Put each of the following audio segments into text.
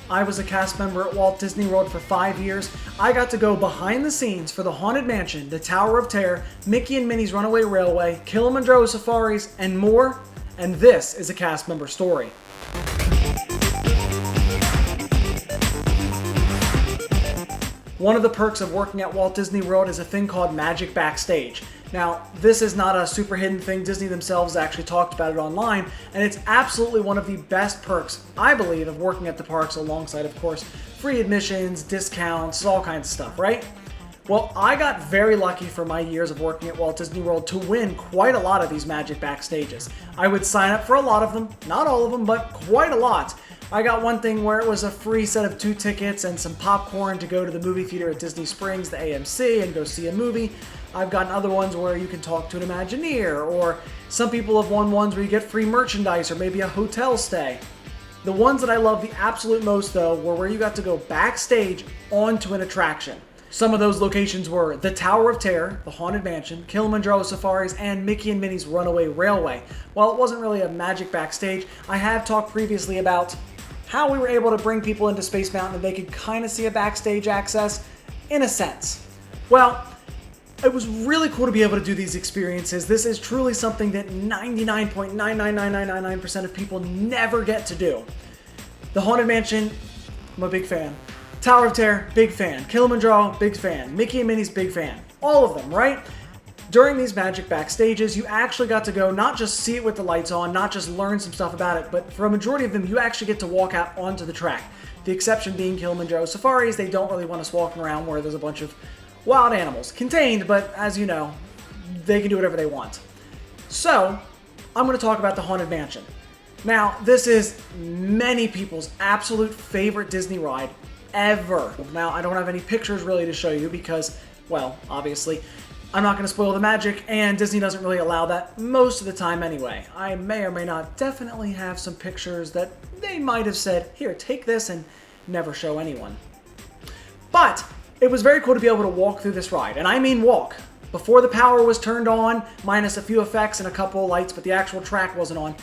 I was a cast member at Walt Disney World for 5 years. I got to go behind the scenes for the Haunted Mansion, the Tower of Terror, Mickey and Minnie's Runaway Railway, Kilimanjaro Safaris, and more. And this is a cast member story. One of the perks of working at Walt Disney World is a thing called Magic Backstage. Now, this is not a super hidden thing. Disney themselves actually talked about it online, and it's absolutely one of the best perks, I believe, of working at the parks alongside, of course, free admissions, discounts, all kinds of stuff, right? Well, I got very lucky for my years of working at Walt Disney World to win quite a lot of these Magic Backstages. I would sign up for a lot of them, not all of them, but quite a lot. I got one thing where it was a free set of 2 tickets and some popcorn to go to the movie theater at Disney Springs, the AMC, and go see a movie. I've gotten other ones where you can talk to an Imagineer, or some people have won ones where you get free merchandise or maybe a hotel stay. The ones that I love the absolute most, though, were where you got to go backstage onto an attraction. Some of those locations were the Tower of Terror, the Haunted Mansion, Kilimanjaro Safaris, and Mickey and Minnie's Runaway Railway. While it wasn't really a Magic Backstage, I have talked previously about how we were able to bring people into Space Mountain and they could kind of see a backstage access, in a sense. Well, it was really cool to be able to do these experiences. This is truly something that 99.99999% of people never get to do. The Haunted Mansion, I'm a big fan. Tower of Terror, big fan. Kilimanjaro, big fan. Mickey and Minnie's, big fan. All of them, right? During these Magic Backstages, you actually got to go not just see it with the lights on, not just learn some stuff about it, but for a majority of them, you actually get to walk out onto the track. The exception being Kilimanjaro Safaris. They don't really want us walking around where there's a bunch of wild animals. Contained, but as you know, they can do whatever they want. So, I'm going to talk about the Haunted Mansion. Now, this is many people's absolute favorite Disney ride ever. Now, I don't have any pictures really to show you because, well, obviously, I'm not going to spoil the magic, and Disney doesn't really allow that most of the time anyway. I may or may not definitely have some pictures that they might have said, here, take this, and never show anyone. But it was very cool to be able to walk through this ride, and I mean walk. Before the power was turned on, minus a few effects and a couple of lights, but the actual track wasn't on.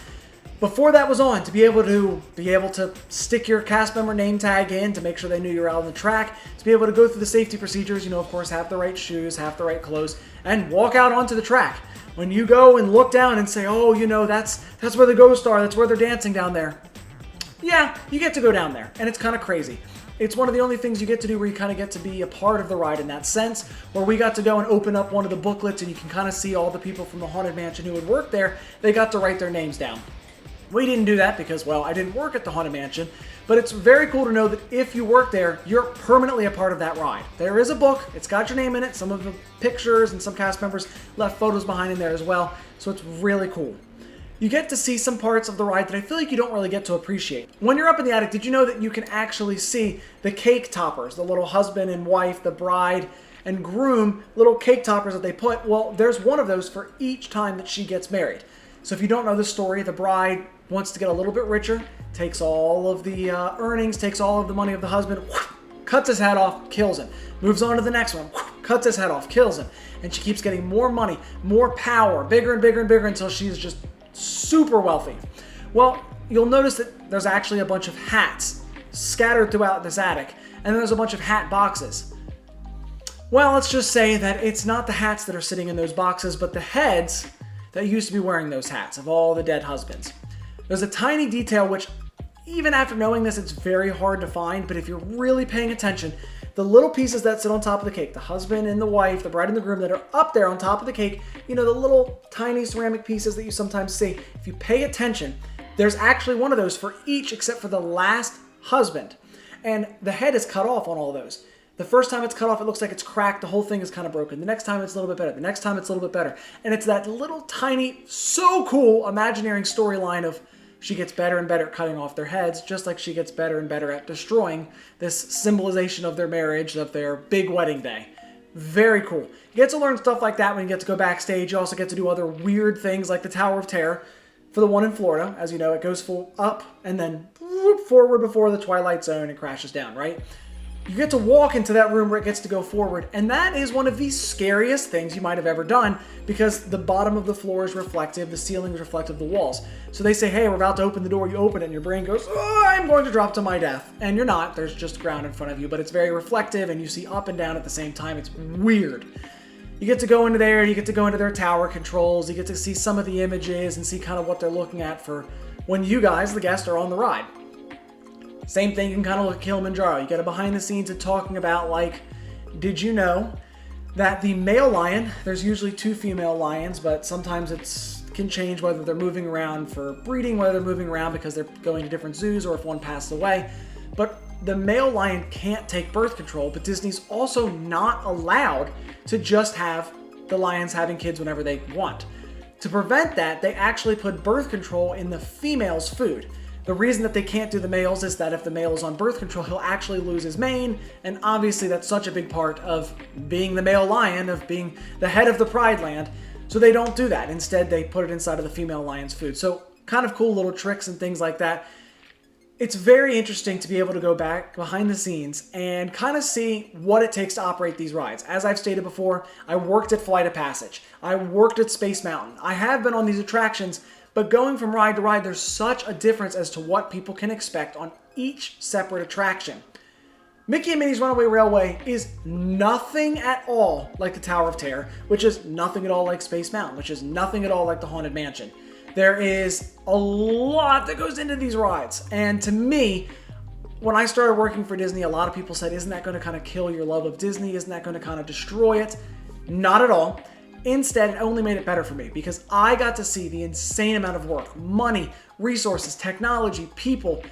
Before that was on, to be able to stick your cast member name tag in to make sure they knew you were out on the track, to be able to go through the safety procedures, of course, have the right shoes, have the right clothes, and walk out onto the track. When you go and look down and say, oh, that's where the ghosts are, that's where they're dancing down there. Yeah, you get to go down there, and it's kind of crazy. It's one of the only things you get to do where you kind of get to be a part of the ride in that sense, where we got to go and open up one of the booklets and you can kind of see all the people from the Haunted Mansion who would work there. They got to write their names down. We didn't do that because, well, I didn't work at the Haunted Mansion, but it's very cool to know that if you work there, you're permanently a part of that ride. There is a book, it's got your name in it, some of the pictures and some cast members left photos behind in there as well, so it's really cool. You get to see some parts of the ride that I feel like you don't really get to appreciate. When you're up in the attic, did you know that you can actually see the cake toppers, the little husband and wife, the bride and groom, little cake toppers that they put? Well, there's one of those for each time that she gets married. So if you don't know the story, the bride wants to get a little bit richer, takes all of the earnings, takes all of the money of the husband, cuts his hat off, kills him. Moves on to the next one, cuts his head off, kills him. And she keeps getting more money, more power, bigger and bigger and bigger until she's just super wealthy. Well, you'll notice that there's actually a bunch of hats scattered throughout this attic, and then there's a bunch of hat boxes. Well, let's just say that it's not the hats that are sitting in those boxes, but the heads that used to be wearing those hats of all the dead husbands. There's a tiny detail which, even after knowing this, it's very hard to find, but if you're really paying attention, the little pieces that sit on top of the cake, the husband and the wife, the bride and the groom that are up there on top of the cake, the little tiny ceramic pieces that you sometimes see, if you pay attention, there's actually one of those for each except for the last husband. And the head is cut off on all of those. The first time it's cut off, it looks like it's cracked. The whole thing is kind of broken. The next time it's a little bit better. The next time it's a little bit better. And it's that little tiny, so cool Imagineering storyline of she gets better and better at cutting off their heads, just like she gets better and better at destroying this symbolization of their marriage, of their big wedding day. Very cool. You get to learn stuff like that when you get to go backstage. You also get to do other weird things like the Tower of Terror. For the one in Florida, as you know, it goes full up and then forward before the Twilight Zone and crashes down, right? You get to walk into that room where it gets to go forward, and that is one of the scariest things you might have ever done because the bottom of the floor is reflective, the ceiling is reflective of the walls. So they say, hey, we're about to open the door, you open it, and your brain goes, oh, I'm going to drop to my death. And you're not, there's just ground in front of you, but it's very reflective, and you see up and down at the same time. It's weird. You get to go into there, you get to go into their tower controls, you get to see some of the images and see kind of what they're looking at for when you guys, the guests, are on the ride. Same thing, you can kind of look at Kilimanjaro. You get a behind the scenes of talking about, like, did you know that the male lion, there's usually 2 female lions, but sometimes it can change whether they're moving around for breeding, whether they're moving around because they're going to different zoos or if one passed away. But the male lion can't take birth control, but Disney's also not allowed to just have the lions having kids whenever they want. To prevent that, they actually put birth control in the female's food. The reason that they can't do the males is that if the male is on birth control, he'll actually lose his mane, and obviously that's such a big part of being the male lion, of being the head of the Pride Land, so they don't do that. Instead, they put it inside of the female lion's food. So kind of cool little tricks and things like that. It's very interesting to be able to go back behind the scenes and kind of see what it takes to operate these rides. As I've stated before, I worked at Flight of Passage. I worked at Space Mountain. I have been on these attractions, but going from ride to ride, there's such a difference as to what people can expect on each separate attraction. Mickey and Minnie's Runaway Railway is nothing at all like the Tower of Terror, which is nothing at all like Space Mountain, which is nothing at all like the Haunted Mansion. There is a lot that goes into these rides. And to me, when I started working for Disney, a lot of people said, isn't that going to kind of kill your love of Disney? Isn't that going to kind of destroy it? Not at all. Instead, it only made it better for me because I got to see the insane amount of work, money, resources, technology, people,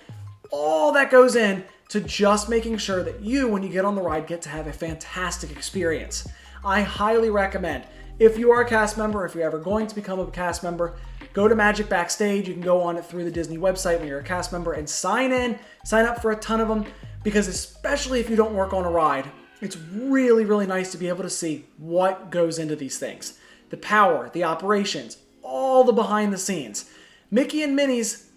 all that goes in to just making sure that you, when you get on the ride, get to have a fantastic experience. I highly recommend, if you are a cast member, if you're ever going to become a cast member, go to Magic Backstage. You can go on it through the Disney website when you're a cast member and sign up for a ton of them, because especially if you don't work on a ride, it's really, really nice to be able to see what goes into these things. The power, the operations, all the behind the scenes. Mickey and Minnie's,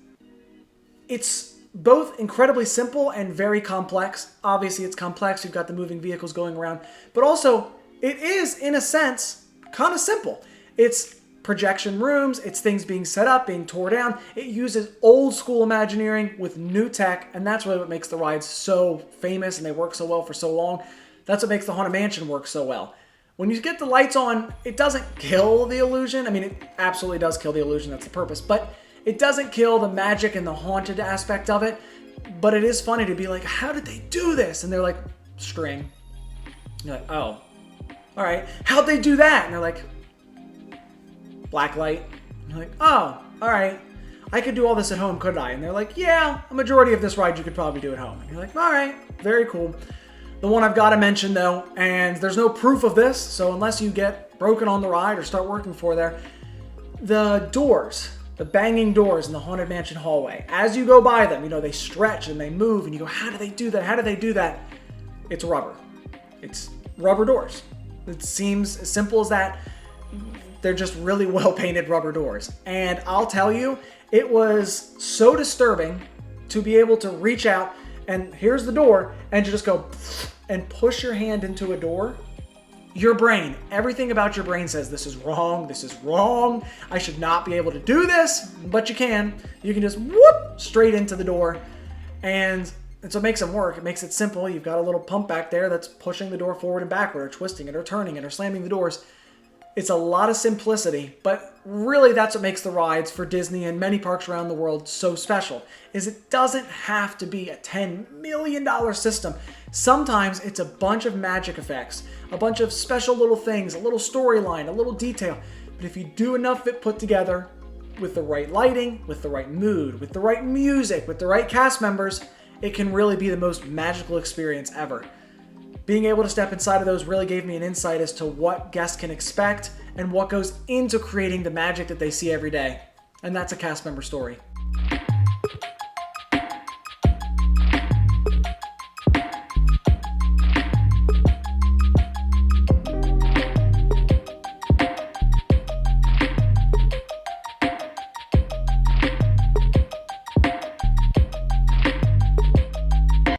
it's both incredibly simple and very complex. Obviously, it's complex. You've got the moving vehicles going around, but also it is, in a sense, kind of simple. It's projection rooms, it's things being set up, being tore down. It uses old school Imagineering with new tech, and that's really what makes the rides so famous and they work so well for so long. That's what makes the Haunted Mansion work so well. When you get the lights on, it doesn't kill the illusion. I mean, it absolutely does kill the illusion, that's the purpose, but it doesn't kill the magic and the haunted aspect of it. But it is funny to be like, how did they do this? And they're like, string. You're like, oh, all right. How'd they do that? And they're like, black light. And you're like, oh, all right. I could do all this at home, couldn't I? And they're like, yeah, a majority of this ride you could probably do at home. And you're like, all right, very cool. The one I've got to mention, though, and there's no proof of this, so unless you get broken on the ride or start working for there, the doors, the banging doors in the Haunted Mansion hallway, as you go by them, you know, they stretch and they move, and you go, how do they do that? How do they do that? It's rubber. It's rubber doors. It seems as simple as that. They're just really well-painted rubber doors. And I'll tell you, it was so disturbing to be able to reach out and here's the door, and you just go and push your hand into a door. Your brain, everything about your brain says, this is wrong, I should not be able to do this, but you can. You can just whoop straight into the door, and so it makes them work. It makes it simple. You've got a little pump back there that's pushing the door forward and backward, or twisting it, or turning it, or slamming the doors. It's a lot of simplicity, but really that's what makes the rides for Disney and many parks around the world so special, is it doesn't have to be a $10 million system. Sometimes it's a bunch of magic effects, a bunch of special little things, a little storyline, a little detail. But if you do enough of it put together with the right lighting, with the right mood, with the right music, with the right cast members, it can really be the most magical experience ever. Being able to step inside of those really gave me an insight as to what guests can expect and what goes into creating the magic that they see every day. And that's a cast member story.